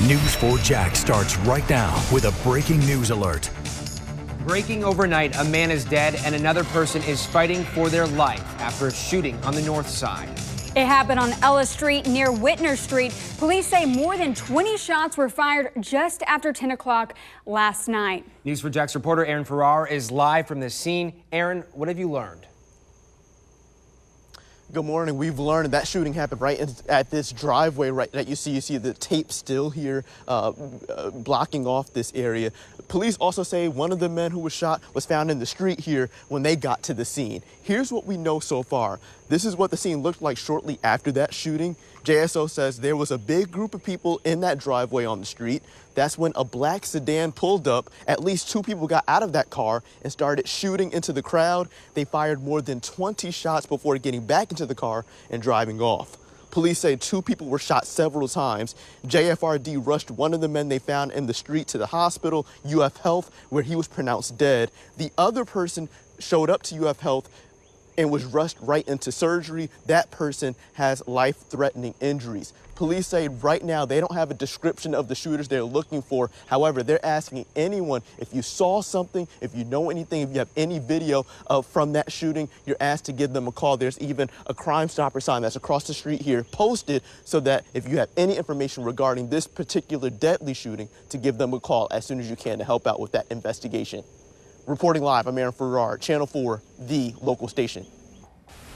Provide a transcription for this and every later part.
News 4 Jax starts right now with a breaking news alert. Breaking overnight, a man is dead and another person is fighting for their life after a shooting on the north side. It happened on Ellis Street near Whitner Street. Police say more than 20 shots were fired just after 10 o'clock last night. News 4 Jax reporter Aaron Farrar is live from the scene. Aaron, what have you learned? Good morning. We've learned that shooting happened right at this driveway right that you see. You see the tape still here blocking off this area. Police also say one of the men who was shot was found in the street here when they got to the scene. Here's what we know so far. This is what the scene looked like shortly after that shooting. JSO says there was a big group of people in that driveway on the street. That's when a black sedan pulled up. At least 2 people got out of that car and started shooting into the crowd. They fired more than 20 shots before getting back into the car and driving off. Police say 2 people were shot several times. JFRD rushed one of the men they found in the street to the hospital, UF Health, where he was pronounced dead. The other person showed up to UF Health and was rushed right into surgery. That person has life-threatening injuries. Police say right now they don't have a description of the shooters they're looking for. However, they're asking anyone, if you saw something, if you know anything, if you have any video from that shooting, you're asked to give them a call. There's even a Crime Stopper sign that's across the street here posted so that if you have any information regarding this particular deadly shooting, to give them a call as soon as you can to help out with that investigation. Reporting live, I'm Aaron Farrar, Channel 4, the local station.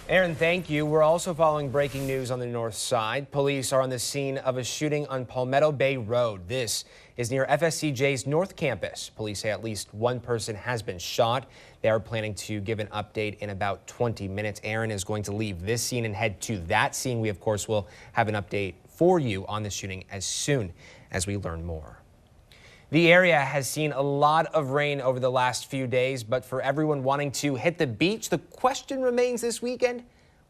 Aaron, thank you. We're also following breaking news on the north side. Police are on the scene of a shooting on Palmetto Bay Road. This is near FSCJ's North Campus. Police say at least 1 person has been shot. They are planning to give an update in about 20 minutes. Aaron is going to leave this scene and head to that scene. We, of course, will have an update for you on the shooting as soon as we learn more. The area has seen a lot of rain over the last few days, but for everyone wanting to hit the beach, the question remains this weekend,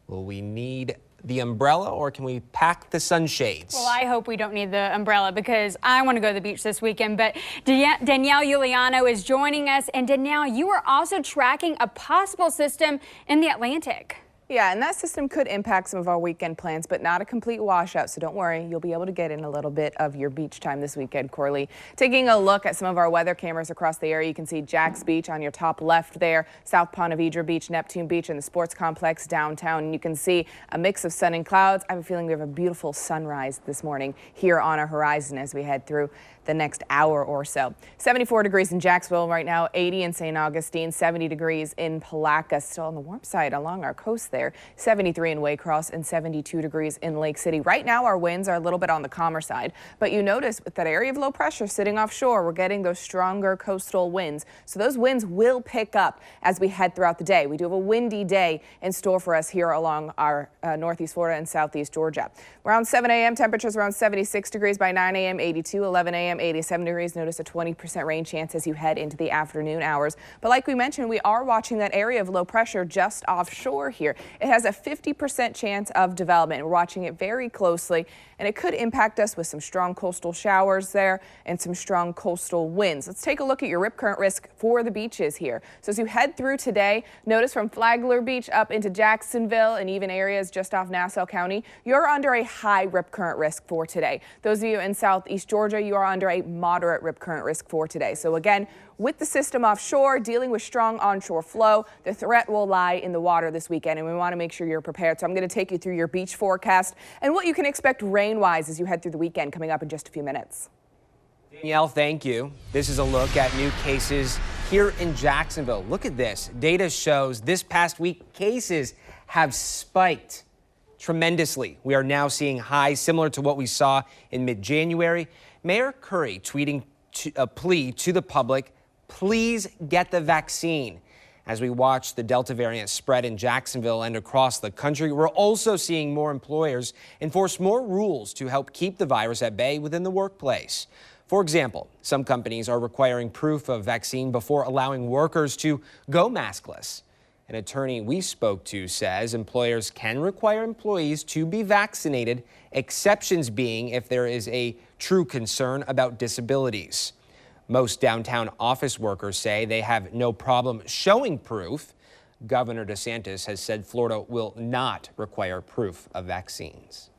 will we need the umbrella or can we pack the sunshades? Well, I hope we don't need the umbrella because I want to go to the beach this weekend, but Danielle Giuliano is joining us. And Danielle, you are also tracking a possible system in the Atlantic. Yeah, and that system could impact some of our weekend plans, but not a complete washout. So don't worry, you'll be able to get in a little bit of your beach time this weekend, Corley. Taking a look at some of our weather cameras across the area, you can see Jax Beach on your top left there, South Ponte Vedra Beach, Neptune Beach, and the sports complex downtown. And you can see a mix of sun and clouds. I have a feeling we have a beautiful sunrise this morning here on our horizon as we head through the next hour or so. 74 degrees in Jacksonville right now, 80 in St. Augustine, 70 degrees in Palatka, still on the warm side along our coast there, 73 in Waycross and 72 degrees in Lake City. Right now our winds are a little bit on the calmer side, but you notice with that area of low pressure sitting offshore, we're getting those stronger coastal winds. So those winds will pick up as we head throughout the day. We do have a windy day in store for us here along our northeast Florida and southeast Georgia. Around 7 a.m. temperatures around 76 degrees, by 9 a.m. 82, 11 a.m. 87 degrees. Notice a 20% rain chance as you head into the afternoon hours. But like we mentioned, we are watching that area of low pressure just offshore here. It has a 50% chance of development. We're watching it very closely, and it could impact us with some strong coastal showers there and some strong coastal winds. Let's take a look at your rip current risk for the beaches here. So as you head through today, notice from Flagler Beach up into Jacksonville and even areas just off Nassau County, you're under a high rip current risk for today. Those of you in southeast Georgia, you are under a moderate rip current risk for today. So again, with the system offshore, dealing with strong onshore flow, the threat will lie in the water this weekend, and we want to make sure you're prepared. So I'm going to take you through your beach forecast and what you can expect rain-wise as you head through the weekend coming up in just a few minutes. Danielle, thank you. This is a look at new cases here in Jacksonville. Look at this. Data shows this past week cases have spiked tremendously. We are now seeing highs similar to what we saw in mid-January. Mayor Curry tweeting a plea to the public, please get the vaccine. As we watch the Delta variant spread in Jacksonville and across the country, we're also seeing more employers enforce more rules to help keep the virus at bay within the workplace. For example, some companies are requiring proof of vaccine before allowing workers to go maskless. An attorney we spoke to says employers can require employees to be vaccinated, exceptions being if there is a true concern about disabilities. Most downtown office workers say they have no problem showing proof. Governor DeSantis has said Florida will not require proof of vaccines.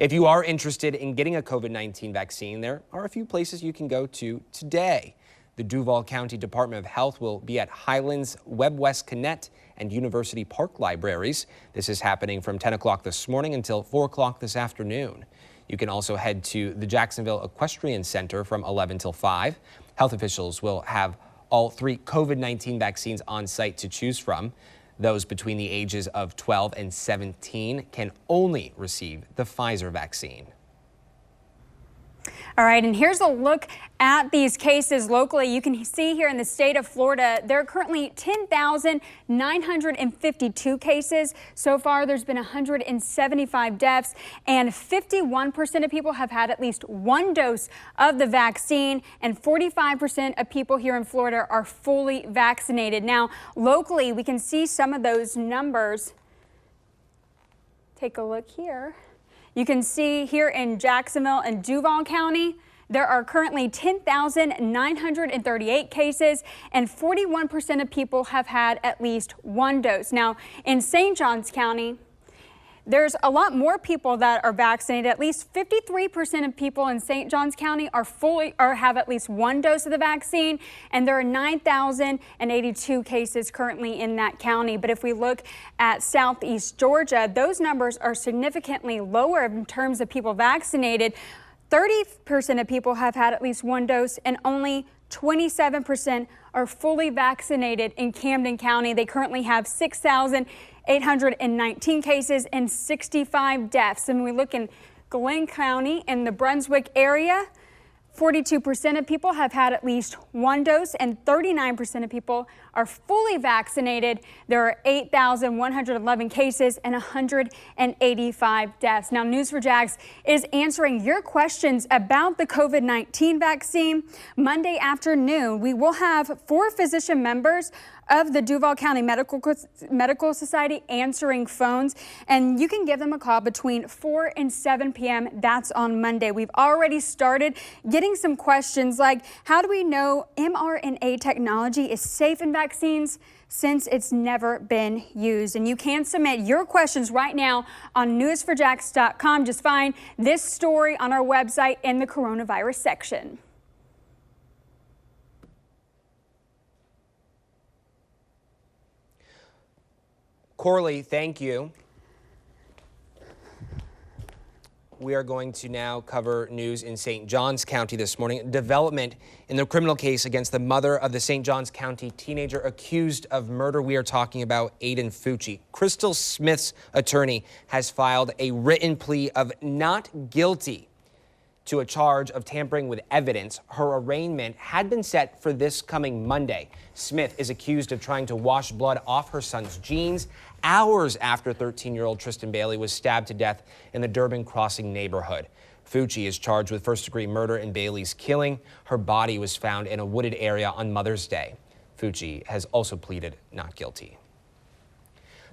If you are interested in getting a COVID-19 vaccine, there are a few places you can go to today. The Duval County Department of Health will be at Highlands, Webb West Connect, and University Park libraries. This is happening from 10 o'clock this morning until 4 o'clock this afternoon. You can also head to the Jacksonville Equestrian Center from 11 till 5. Health officials will have all 3 COVID-19 vaccines on site to choose from. Those between the ages of 12 and 17 can only receive the Pfizer vaccine. All right, and here's a look at these cases locally. You can see here in the state of Florida, there are currently 10,952 cases. So far, there's been 175 deaths, and 51% of people have had at least 1 dose of the vaccine, and 45% of people here in Florida are fully vaccinated. Now, locally, we can see some of those numbers. Take a look here. You can see here in Jacksonville and Duval County, there are currently 10,938 cases, and 41% of people have had at least 1 dose. Now, in St. Johns County, there's a lot more people that are vaccinated. At least 53% of people in St. Johns County are have at least 1 dose of the vaccine, and there are 9,082 cases currently in that county. But if we look at Southeast Georgia, those numbers are significantly lower in terms of people vaccinated. 30% of people have had at least 1 dose, and only 27% are fully vaccinated in Camden County. They currently have 6,819 cases and 65 deaths. And when we look in Glenn County in the Brunswick area, 42% of people have had at least 1 dose, and 39% of people are fully vaccinated. There are 8,111 cases and 185 deaths. Now, News4JAX is answering your questions about the COVID-19 vaccine. Monday afternoon, we will have 4 physician members of the Duval County Medical Society answering phones, and you can give them a call between 4 and 7 p.m. That's on Monday. We've already started getting some questions like, how do we know mRNA technology is safe in vaccines since it's never been used? And you can submit your questions right now on news4jax.com. Just find this story on our website in the coronavirus section. Corley, thank you. We are going to now cover news in St. Johns County this morning. Development in the criminal case against the mother of the St. Johns County teenager accused of murder. We are talking about Aiden Fucci. Crystal Smith's attorney has filed a written plea of not guilty to a charge of tampering with evidence. Her arraignment had been set for this coming Monday. Smith is accused of trying to wash blood off her son's jeans hours after 13-year-old Tristan Bailey was stabbed to death in the Durbin Crossing neighborhood. Fucci is charged with first-degree murder in Bailey's killing. Her body was found in a wooded area on Mother's Day. Fucci has also pleaded not guilty.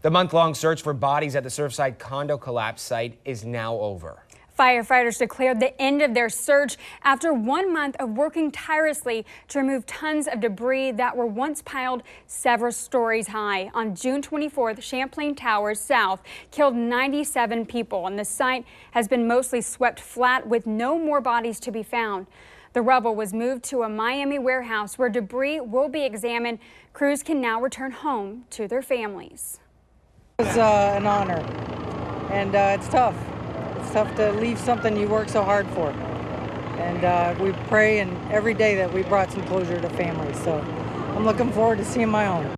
The month-long search for bodies at the Surfside condo collapse site is now over. Firefighters declared the end of their search after 1 month of working tirelessly to remove tons of debris that were once piled several stories high. On June 24th, Champlain Towers South killed 97 people, and the site has been mostly swept flat with no more bodies to be found. The rubble was moved to a Miami warehouse where debris will be examined. Crews can now return home to their families. It's an honor, and it's tough. It's tough to leave something you work so hard for. And we pray and every day that we brought some closure to families. So I'm looking forward to seeing my own.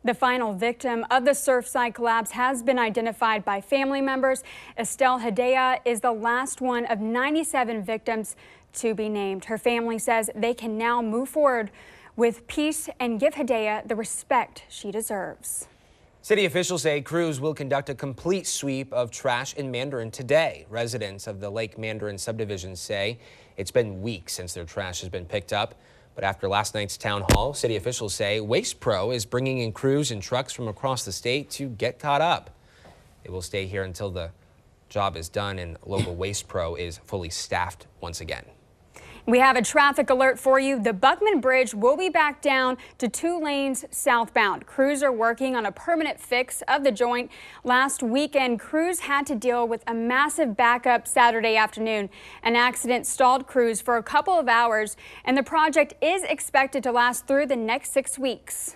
The final victim of the Surfside collapse has been identified by family members. Estelle Hedaya is the last one of 97 victims to be named. Her family says they can now move forward with peace and give Hedaya the respect she deserves. City officials say crews will conduct a complete sweep of trash in Mandarin today. Residents of the Lake Mandarin subdivision say it's been weeks since their trash has been picked up. But after last night's town hall, city officials say Waste Pro is bringing in crews and trucks from across the state to get caught up. They will stay here until the job is done and local Waste Pro is fully staffed once again. We have a traffic alert for you. The Buckman Bridge will be back down to 2 lanes southbound. Crews are working on a permanent fix of the joint. Last weekend, crews had to deal with a massive backup Saturday afternoon. An accident stalled crews for a couple of hours, and the project is expected to last through the next 6 weeks.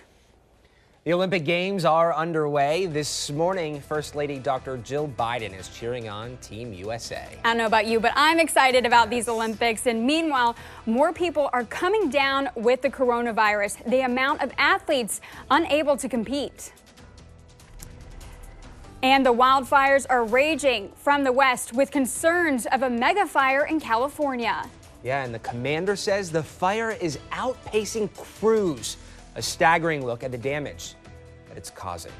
The Olympic Games are underway. This morning, First Lady Dr. Jill Biden is cheering on Team USA. I don't know about you, but I'm excited about these Olympics. And meanwhile, more people are coming down with the coronavirus. The amount of athletes unable to compete. And the wildfires are raging from the west with concerns of a mega fire in California. Yeah, and the commander says the fire is outpacing crews. A staggering look at the damage that it's causing.